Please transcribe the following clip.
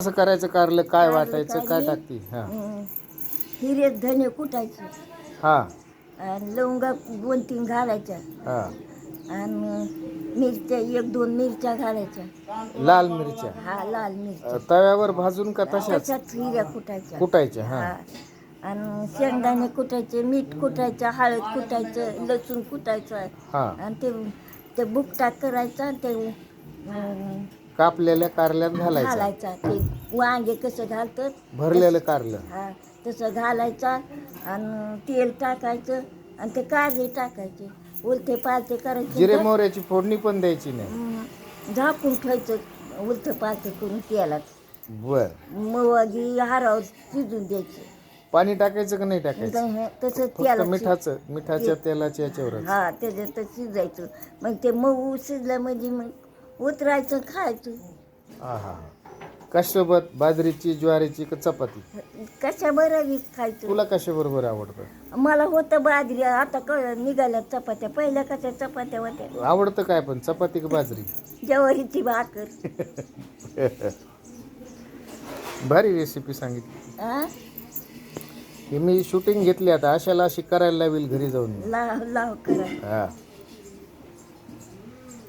कसं करायचं कारलं? काय कारलं वाटायचं? काय टाकते? हा हिरे धने कुटायचे हा आणि लवंगा 2-3 घालायच्या हा आणि मिरच्या 1-2 मिरच्या घालायच्या. लाल मिरच्या हा लाल मिरच्या तव्यावर भाजून का तशाच तशाच हिऱ्या कुटायच्या. कुटायच्या? हा हा आणि शेंगदाणे कुटायचे, मीठ कुटायचं, हळद कुटायचं, लसूण कुटायचं हा आणि ते बुकटा करायचा आणि ते कापलेल्या कारल्यात घालायचा. घालायचा. ते वांगे कसं घालतात भरलेलं कारलं. हा तसं घालायचा आणि तेल टाकायचं आणि ते कारले टाकायचे, उलटे पालटे करायचे. जिरे मोहऱ्याची फोडणी पण द्यायची नाही. झाकून ठेवायचं उलटं पालटं करून तेलात. बर. मग हारावर शिजून द्यायचे. पाणी टाकायचं का नाही टाकायचं? तसं फक्त तेलात मिठाच्या तेलाच्या याच्यावरच. हा त्याच्यात शिजायचं. मग ते मऊ शिजलं म्हणजे मग उतरायचं, खायचं. हा हा कशासोबत? बाजरीची, ज्वारीची का चपाती? कशा बरं खायचं. तुला कशा बरोबर आवडतं? मला होतं बाजरी, आता निघाल्या चपात्या. पहिल्या कशा चपात्या होत्या. आवडतं काय पण, चपाती का बाजरी? ज्वारीची भाकर. भारी रेसिपी सांगितली. आ हे मी शूटिंग घेतली, आता अशाला अशी करायला लावेल घरी जाऊन. लाव करा. हा